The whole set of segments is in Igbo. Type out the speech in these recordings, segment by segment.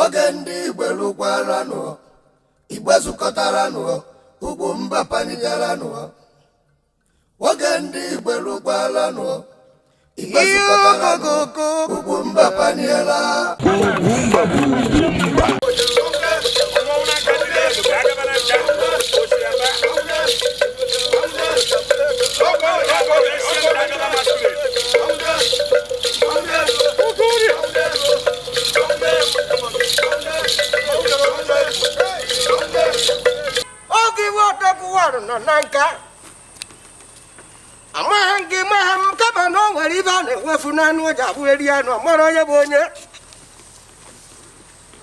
Ogendi Igbelukwalanu, Igbezukotaranu, Ugwumba Panigaranu. Ogendi Igbelukwalanu, Igbezukotaranu, Ugwumba Paniela. Nanka amahangi maham kabano walibane wafunanu jabueliano moroye bonye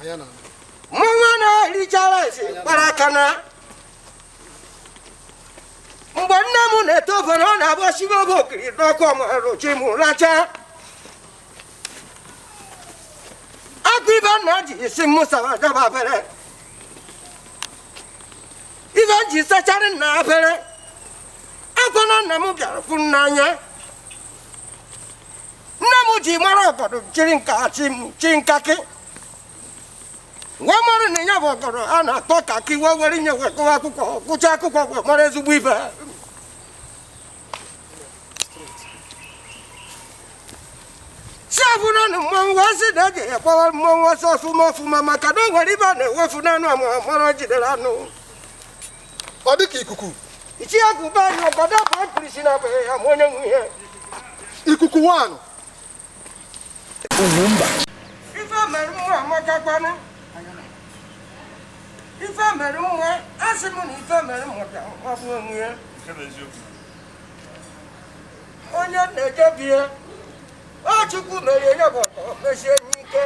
ayana mwana lichalasi barakana mbonna mune tofano na boshibo bokri doko maro chimu lacha akiba naji simusa wajababere Ivan Jisa Charin Napere Akona Namuka Funanya Namuji Maroko, Chirinka, Chinkaki. One more in Yavoko, Anna Tokaki, what were in your Wakuko, Kuchaku, Marezu Weaver. Safuran, one was it that one was also Mofuma Macado, whatever, Wafunano, Moroji. Odiki ikuku. Ichi akuba yo goda pa polisi na be amone mu here. Ikuku wanu. Ugwumba. Ifa meru amaka kwanu. Ifa meru asimu ni ifa meru mota ofu mu here. Onye na-ejebie. O chukwu mere ye boko mesie nike.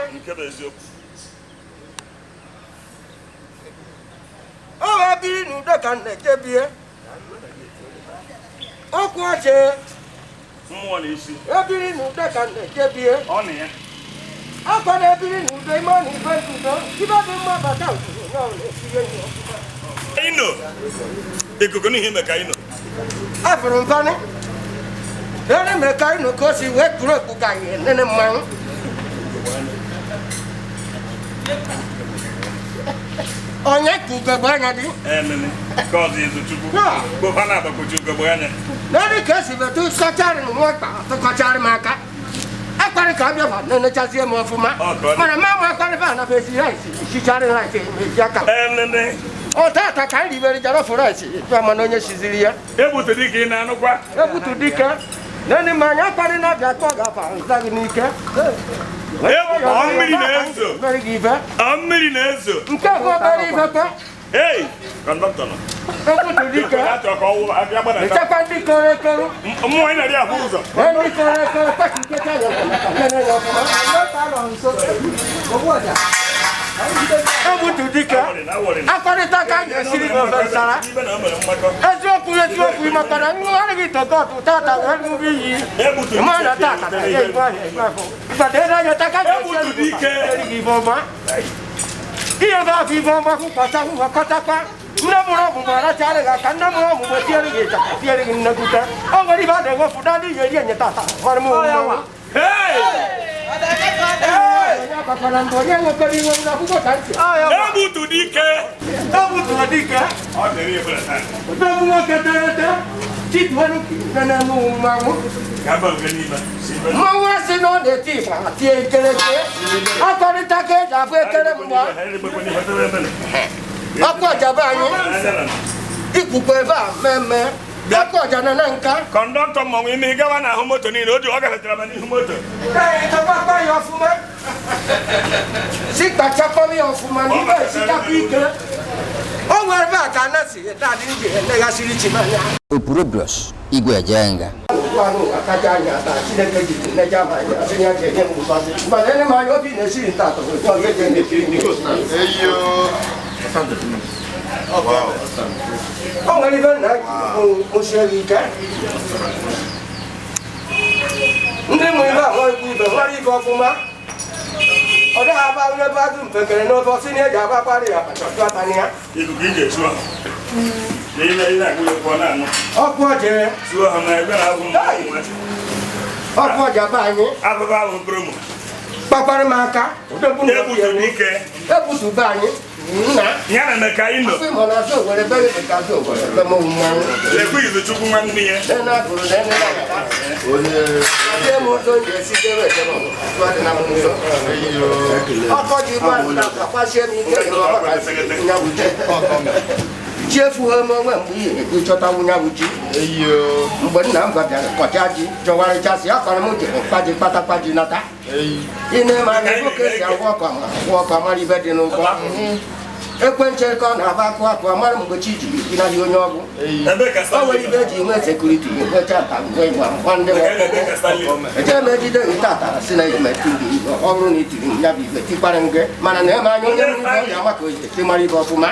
Oh, I be no that can get beer. Oh, what a issue. I be no that can get beer. Only I got a billion day money, but you know, give up in my battle. I know. They could only him a kind of Afro Fanny. Then I'm a kind of course he went through a guy and then a man. Onye kugabanya di cause is to go hana ba kugabanya nani kasi betu sakari mwata to kachari maka akwari ka bia fa nene chasie mo fuma mana mama akwari fa na fesi rice shi chari rice me jaka nene o tata ka ri beri jaro for rice fa mana onye shiziri ya ebutu dike na anu kwa ebutu dike nani manya akwari na bia to ga fa nzagi nike Amiri nezo. Very giver. Amiri nezo. Nkako beri papa. Hey, conductor. Ebutu dike. Nchakwa dikore koro. Mo ina dia huzo. Eni kore koro pa kiketa yo. Nene yo fuma. Nota lo nso. Oboja. Ebutu dike. Akore taka yesiri no sara. Ezo ku makana ngwa ni toto tata wenu bi. Ebutu. Mana tata. Badera yo taka ebutu dike. Givoma. Iyo ba vivoma ku pata ku kata pa. Namuro mubara chale ga kanna mo mubetiere ge ta. Tiere ge nakuta. Ongori ba de go fudali ye ye tata. Hormu. Hey! Ebutu dike. Ebutu dike. Odere brata. Otamu mo keterete. Chitwanu kana mu mamu. Kaba ganima. Mawa sino de tifa. Tie keleke. Akori take ja fe kele mu. Akwa jabanyi. Ikuku eva meme. Akwa jana nanka. Conductor mo mi gawa na humoto ni oju oga fetra ni humoto. Dai to papa yo fuma. Sika chapa mi yo fuma ni ba sika pike. O werba kana si dadi nje ne ga siri chimanya. Opuroblos Igwe Jenga. Wanu akajanya ta chileke jitu ne jama ya sinya je ne mu basi. Ba ne ma yo bi ne siri ta to yo ye je ne siri ni ko na. Eyo. Oh wow. Oh ngani ba na o sheri ka. Ndị mụ ibe ahụ ikwu ibe nwere ibe ọfụma. Ọ dịghị aba onye ebe azụ mpekere n'ofe ọsị na eji agbakwarị ya kpachọtụ atani ya. Ikuku ije chụọ. Ile agụghị kwọ na-anụ. Ọkụ ọjere. Chụọ ha na ebe ahụ. Ọkụ ọja be anyị. Abụba ahụ promo. kpakwara m aka ebutuba anyị nna ya na ka anyị nọ afọ na azụ were bere ka azụ were be m mmanwụ lekwa izu chukwu nwanne ya na bụrụ na ene onye adị m ụzọ ndị esitere ejebe ọtụ adị na mmụzọ ọkọ ji mmadụ na akpasie m ike ya wute chefuo m onwe mgbe ihe ịchọta nwunye abụchi mgbe nna m bịara kọcha ji jọwarịchasị akọrọ m jere mkpaji kpatakpaji nata ị na-eme anya nwoke si agwọ ọkọ amara ibe dị n'ụkọ ekwentị ka ọ na-aba akụ akụ amara mgbe chi ji ịnaghị onye ọgwụ o nwere ibe eji nwe sekuriti nwecha nta mgbe ịgwa ngwa ndị ejere m ejide ite atara si na emetiri ọ bụrụ na itiri m ya bụ ibe tikpara nge mana na-eme anya onye nwere ibe ọrịa maka oyi ịmara ibe ọfụma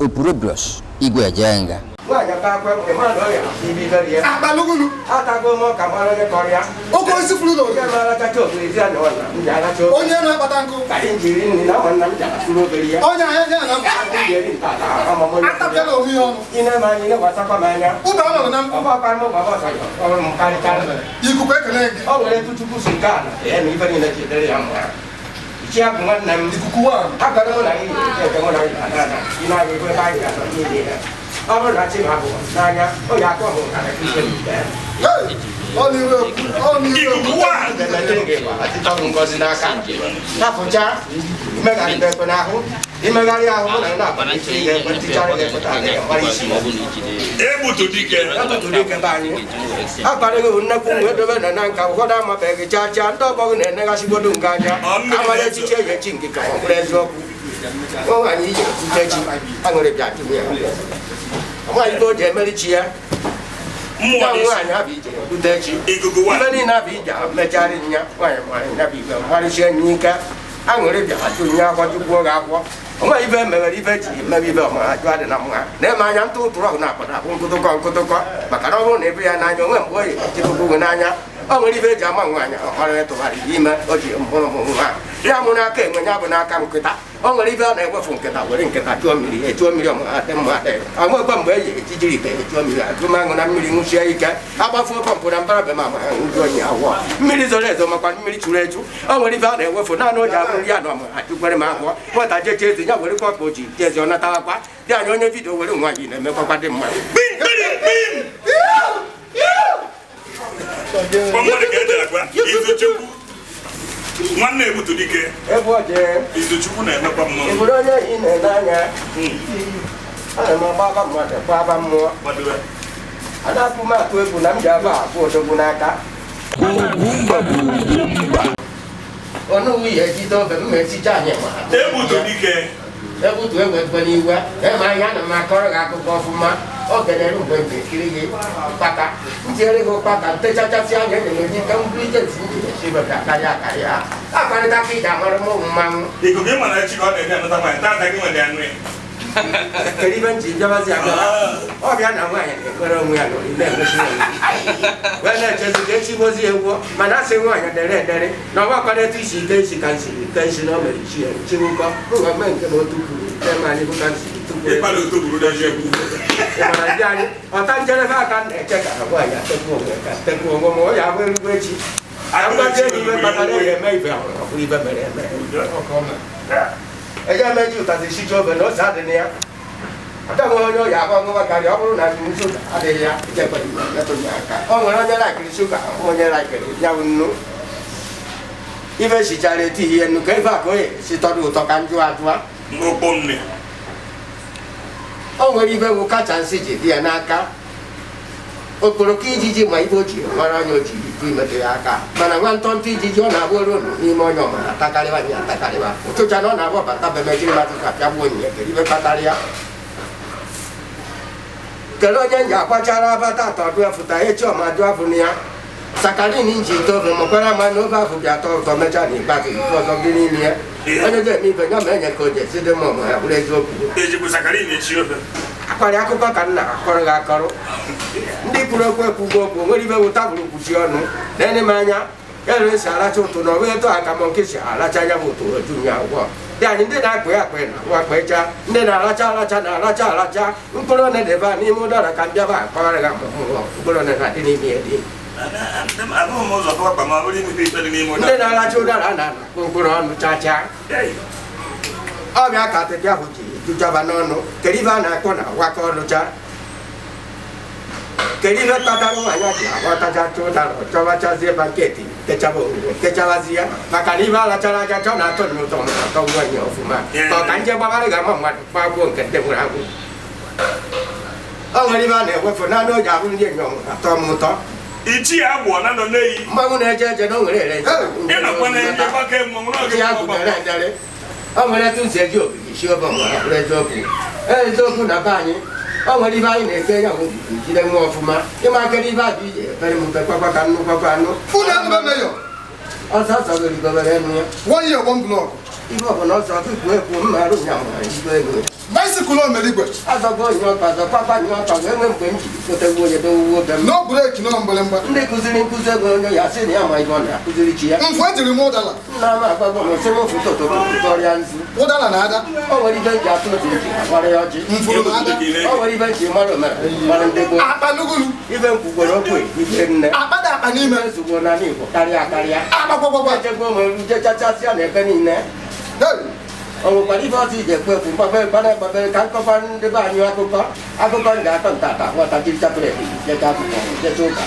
Opurobios Igwe Ejenga. nwaanyị aka akwa mmadụ ọrịa ibe ibe ya Akbalugulu. atago m ka mara onye kọrọ ya Oke osisi furu n'oge. oge mara kacha obodo ezi anya ọna m ji aracha oge Onye na-akpata nkụ. ka anyị jiri nri na nwanna m jara suru obere ya Onye ahịa ya na mkpa. ga-eri ntata ọmụmụ ya Atapịala onwe ya ọnụ. ị na-eme anyị na-egwasakwa m anya Ụba ọ nọ na mkpụ. ọgbakwa m baba ọsọ ọrụ m karịkarị Ikuku ekele gị. ọ nwere tutupu si nke ala ya na ife niile jidere ya mma ichi abụ nwanne m Ikuku wa. agara mụ na anyị eke mụ na anyị na ị na-aga ebe anyị ga-atọ niile ya ọ bụrụ na chi m abụ n'anya onye aka ọhụrụ karịa ife niile Hey! Ọ n'iru ekwu. Ọ n'iru ekwu. ngozi n'aka napụcha imegharị ekwe n'ahụ imegharị ahụ mụ na na-akpa ntịchara ga-ekweta gbara isi egbutu dike akparịghị nnekwu nwe dobe na na nka ụfọdụ amabeghị chaa chaa ndị ọgbọghị na-eneghachigbodo nga anya amara echiche echi nke ka ọ bụrụ eziokwu nwaanyị iji echiche chi aṅụrị bịa tụrụ ya nwaanyị bụ o ji emeri chi ya nwaanyị abụ ije bute chi ibe niile abụ ije mecharị nya nwaanyị nwaanyị abụ ibe mgbarịchie nya ike aṅụrị bịa atụ nye akwọ tupu oge akwọ onwe ibe meghere ibe ji mebe ibe ọmara jụ adị na mma na-eme anya ntụ ụtụrụ ọgụ na-akpọta akpụ nkụtụkọ maka na ọ bụrụ na ebe ya n'anya onwe mgbe oyi chịkụkụ n'anya o nwere ibe eji ama nwaanyị ọhara tụgharịrị ime o ji mụrụ ụmụ nwa ya mụ n'aka enwe ya bụ n'aka nkịta o nwere ibe a na-egwefu nkịta were nkịta chụọ mmiri echuo mmiri ọmụadị mma amụekwe mgbe eji ejijiri ite echuo mmiri atụmaṅụ na mmiri nwụchie ike agbafuo pọmpụ na mbara be ma nju onye awụọ mmiri zoro ezo makwa mmiri chụrụ echu o nwere ibe a na-egwefu naanị o ji abụrụ ya na ọmụ atụkwere m agwọ nwata jeche ezi ya were kwa o ji jezi ọ natawakwa dị anya onye vidio were nwaanyị na-emekwakwa dị mma nwanne egbutu dike ebe ọ jee izuchukwu na-emekwa mmụọ ịbụrụ onye ị na-ele anya ana m agbaba mmadụ gbaba mmụọ adapụ m atụ egwu na m ji aba akpụ odogwu n'aka ọnụ nwunye ejide obe m esicha anyị egbutu dike ebutu egwekwe n'iwe eme anya na m akọrọ gị akụkọ ọfụma ọ kelere mgbe m ga-ekiri gị ụkpaka ntinyere gị ụkpaka ntechachasị anya na-eji ka mbulite esi karịa akparịta ka ị ga-amara m ụmụ mmanwụ ikuku ịma na chi ka ọ na-enye anata nwaanyị tata gị nwere anụ ya kedu ibe nji bịabazi abịa ọbịa na nwaanyị na-ekwere onwe ya na-egosi wee na-echezi ka echi gozi egwu mana asị nwaanyị dere edere na ọgba kwado etu isi ike isi ka nsi na o mere chi ya chiwụkọ ngwa mee nke na otu kwuru anyị bụ ka nsi ịkpala otoburu daji egwu ịmara ndị anyị ọta njedebe aka na-eche ka ha nwaanyị atekwu onwe ka tekwu onwe ma ọ ya abụ erugbo echi agbaji enyi ibe kpatara ya eme ibe ọbụrụ ibe mere eme eje emeji ụtazi chiche obe na ose adịghị ya ọtanwe onye ọya agba ngwa karịa ọ bụrụ na nzu adịghị ya aka o nwere onye laikiri shuga onye laikiri ya bụ nnu ibe sichara eti ihe nnu ka ife aka onye si tọrọ ụtọ ka njụ ajụa n'okpo nne o nwere ibe bụ kacha nsị ji dị ya n'aka okporoko ijiji ma ibe o jiri mara onye o jiri bụ imetụ ya aka mana nwa ntọntụ ijiji ọ na-abụ olu n'ime onye ọmara atakarịwa ya atakarịwa ụtụcha na ọ na-abụ bata bemejiri matụ ka pịagbuo onye ya kere ibe kpatara ya kele onye nji akwachara abata atọ dụ afụta echi ọma dụ afụ na ya sakarin ji ite ofe makwara ama na ofe afụ bịa atọ ụtọ mechaa na ikpeazụ ife ọzọ dị n'ime ya onye ga-eme ibe ya ma enye ka o ji esi dị mma ọma ya bụrụ eziokwu akparị akụkọ ka nna akọrọ gị akọrọ ndị kwuru okwu ekwugo okwu nwere ibe wụta bụrụ kwuchi ọnụ na-enye m anya ere si aracha ụtụ na ọrụ eto aka ma nke si aracha anya bụ ụtụ oju nya ụgwọ dị anyị ndị na-akpa ya akpa na akpacha ndị na-aracha na-aracha mkpụrụ one debe n'ime ụdara ka mbịaba akpagharị gị mkpụrụ one na-adị n'ime ya dị na children and chacha. Oh, I got the Jabuti, to Javanono, Kerivana Kona, Wako Lucha. Keriva Tataro, Wataja Chota, Chavachazia Banketti, Kechavazia, Macaniva, La Charaja, Tono, Tomo, Fuma, Kanja Bavariga, Pago, Ketemurabu. Oh, Rivane, what for Nano Javun, Tomoto. Ichi abụọ na nọ n'eyi. Mmanwụ na-eje n'onwere ị nakwa na-eje gbake mmọnwụ n'oge ọ nwere etu nsi eji obibi isi ọba nwere eziokwu na be anyị ọ nwere ibe anyị na-eke ya jide nwa ọfụma ịma akere ibe adị ije ebere m mpe kwakwa ka nnukwu kwakwa anụ ọsọ ọsọ gorigobere enu ya 1 year 1 block. ibe ọbụla ọsọ tupu ekwu mma arụ nya nwere ibe ego Bicycle on Meligwe. azọgo onye ọkpazọ kwakwa nye ọkpazọ enwe mgbe m ji fotegbu onye dowu oge m No break, no mgbelemgba. ndị kụziri nkụzi ego onye ya sị na ya ma ibe ọ na-akụziri chi ya Mfu ejiri m ụdala. nna m agbago m sị m foto tọrịa nzu Ụdala na ada. o nwere ibe nji atụ otu nji agbara ya ọjị Mfuru na ada. o nwere ibe nji mara mara ndị gboo Akpa nugulu. ibe nkwugoro okwe ibe nne Akpa da akpa n'ime. nsogbu n'ala Igbo karịa akarịa Akpa gwagwagwa. echegbo nwere uje chachasịa na ebe niile Hey. o nwekwara ibe ọzọ iji ekwu ekwu mgbabere ka nkọkọ ndị be anyị akụkọ m ga-atọ ntata nwata jiri chapụrụ ebi jecha akụkọ jecha ụka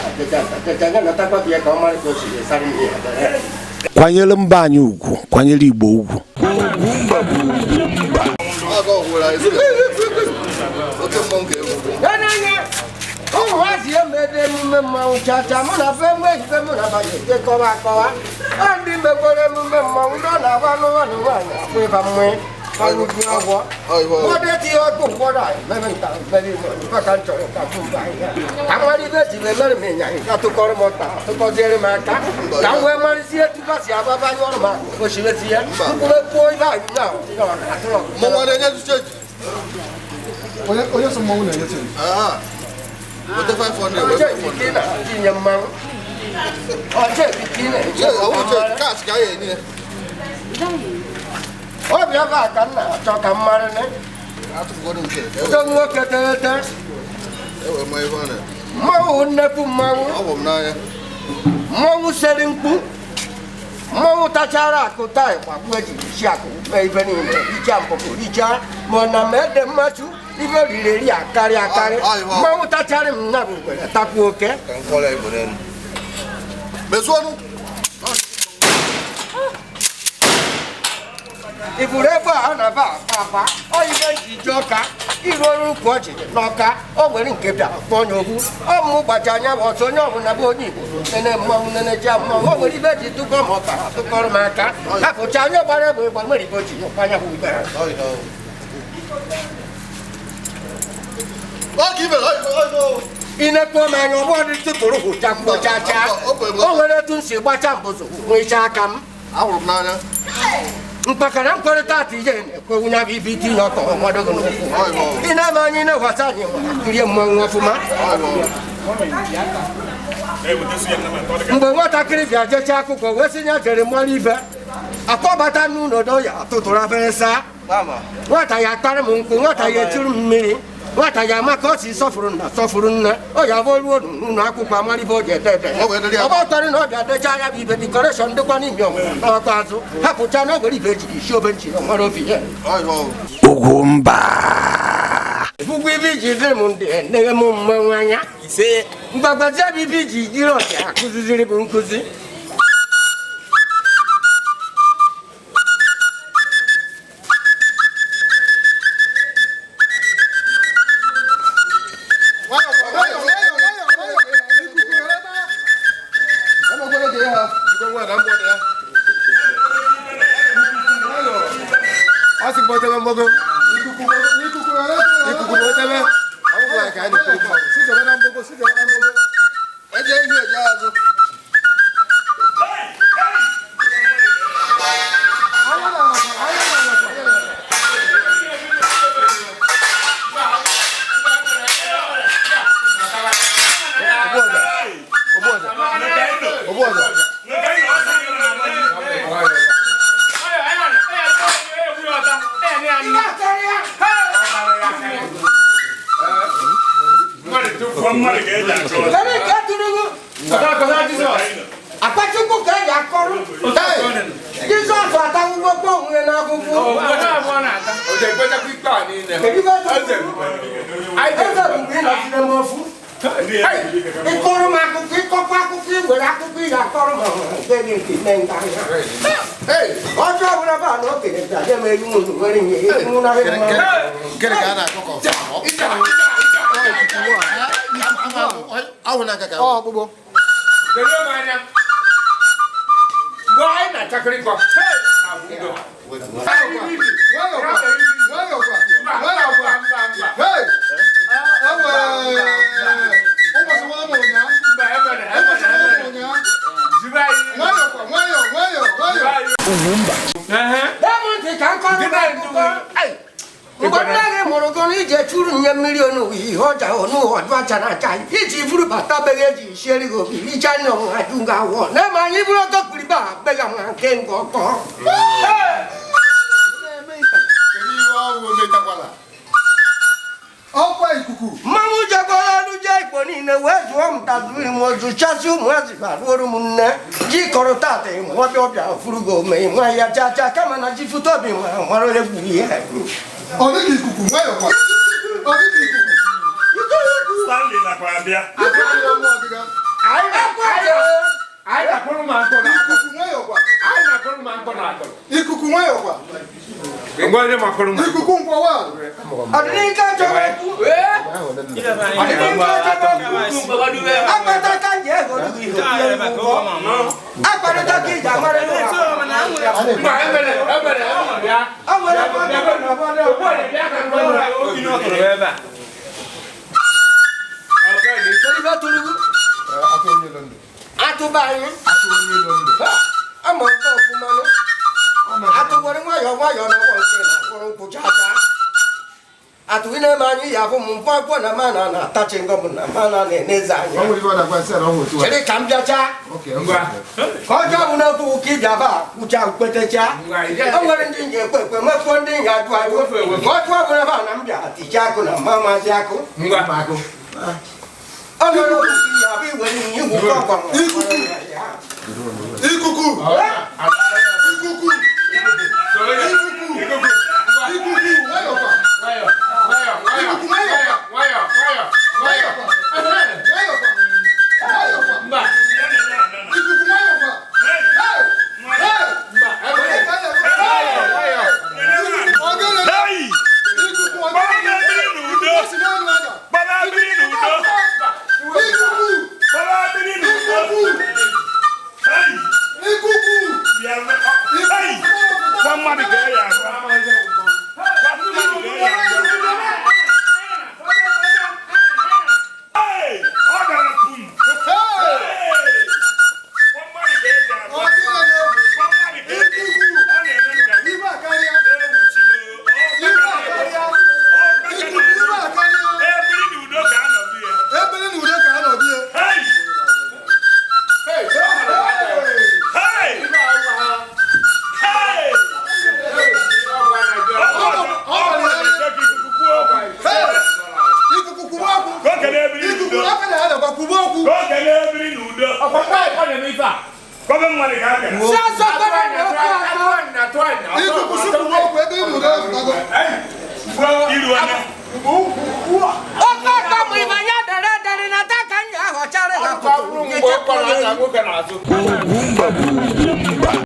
jecha ya natakwa ya ka ọ mara ka o siri sarị ihe ya kwanyere mba anyị ugwu kwanyere Igbo ugwu ụmụazị emede emume mmanwụ chacha mụ na be nwe ehibe mụ na banye jekọwa akọwa ndị mekwere emume mmanwụ ndị ọ na-agba anụmanụ nwaanyị akpụ ịba mmụọ ọgwụgwụ ọgwọ ụfọdụ etinye ọkụ ụfọdụ anyị mere nta mere igbo ka m chọrọ ka tụba ka mara ibe ejiri emere m ịnyanya ka tụkọrọ m ọta tụkọziere m aka ka m wee marịzi etu ba si agbabanye ọrụ ma osimiri ya mkpụrụ kwuo ibe anyị na Onye so mmanwụ na-enye chenji. ọjọ́ ìbìkí náà ti yẹn mọ́ ọjọ́ ìbìkí náà ti yẹn mọ́ obi ọba aka nna achọ ka mmarị ne ụdọ nwoke terete mmanwụ nnekwu mmanwụ seri mkpu mmanwụ tachara akụ taa ịgbakwu eji isi akụ ibe niile icha mpụpụ icha ma ọ na ma ede mmachu ibe riri akarị mmanwụ tachara m nya bụ ngwere takwu oke ifuru ebe a na-aba apa oyibe ji ji ọka iru ọrụ ukwu ọjị n'ọka o nwere nke bịa kpọ onye okwu ọmụ gbaji anya bụ ọsọ onye ọbụla bụ onye Igbo nene mmanwụ nene ji mmanwụ o nwere ibe ji tụkọ m ọka tụkọrọ m aka hapụcha onye gbara egbe ịgba nwere Igbo ji anya bụ ibe inekpo m anya ọgbọ dị tụtụrụ hụchakwu chacha o nwere etu m si gbacha mbụzụ nwechaa aka m mpakara mkpọrịta atụ ihe na-ekwewu nya bụ ibe itinye ọtọ mmadụ gị n'okwu ị na-eme anyị na-ewasa anyị kirie mmanwụ ọfụma mgbe nwatakịrị bịa jecha akụkọ wee sị ya jere mara ibe akpọbata n'ụlọ do ya tụtụrụ afere saa nwata ya akparị m nkwụ nwata ya etiri m mmiri nwata ya ama ka ọ si sọfụrụ nne ọ ya bụ ruo n'ụlọ akwụkwọ amaribe o ji ede ọgbọtọrị na ọ bịa decha ya bụ ibe dikọreshọn dịkwa n'ime ọmụmụ n'ọkọ azụ hapụcha na ogwere ibe ejiri isi obe nchi ọmara obi ya Ugwumba ugwu ibe iji dịrị m ndị eneghe m mmanwụ anya mgbagbazi bụ ibe iji jiri ọja akụziziri bụ nkụzi ọgbọ́n òun náà fún fún. ọgbọ́n náà wọ́n náà tán. ọjọ́ ìgbẹ́jọ́ pípa ní ilẹ̀. èyí bá tó ṣe àìsàn ìgbín lọ sí ẹmọ fún. ìkóró máa kú kí kọ́kọ́ kú kí ìwéra kú kí ìyàkọ́rọ̀ mọ̀ kéde kì mẹ́ta yá. ọjọ́ òwúrọ̀ bá lọ kéde tàjẹ́ mọ eyín mọ̀nù wẹ́rẹ́ yẹn eyín múná rẹ̀ mọ́. kẹ́rẹ́ kẹ́ àná àkọ́kọ́. àwọn náà kàkà. ọ̀ gbogbo. gbẹ̀rẹ̀ máa nya. wọ́n ayé na takiri kọ. Ngomnage morogoni je churu nya milionu wi hoja onu hodwa chana chai iji furu bata begeji sheri go bi ichani o adunga wo na ma yi buro to kuriba bega ma ken go ko ọkwa ikuku mamu jagola nu je ipo ni ne wezu o mtadu mo ju chasi mo azi ba loru munne ji korota te mo bi obia furugo me mo ya cha kama na ji futo bi mo ro le bu ye ọ dị ka ikuku nwayọkwa ọ dị ka ikuku Stanley na kwa bịa. Anyị na-akpọrọ ma nkọ na akọ. ikuku nwayọkwa Anyị na-akpọrọ ma nkọ na akọ. ikuku nwayọkwa Ngwa onye ma akpọrọ ma. ikuku nkwawa adinka jowo ku apata kan je go du apata ki ja mare lo Ngwa ebere ya. awere ko Ya kan ngwa o ino toro ebe a. Okay, ni tori ba tulugu atụ onye londo atuba yin atụ onye londo amo ko fuma lo atu wori nwayo na wo se na woro ku jaja atu ine ma ni ya fu mu fa ko na mana na tachi ngom na mana ne neza ọ nwere ibe ọ na-agwa nsị na ọ nwere otu chere ka m bịacha ngwa. ka ọjọọ bụ na otu ụka ịbịa ba kwụcha kpetecha o nwere ndị nji ekwe ekwe mekpọ ndị nji ajụ ajụ ka ọjọọ bụ na ba na m bịa ticha akụ na mma mazi akụ Ngwa. o nwere otu ka ihe abụ iwere ihe igwu kọkọ ikuku ikuku nwayọkwa Ngwa.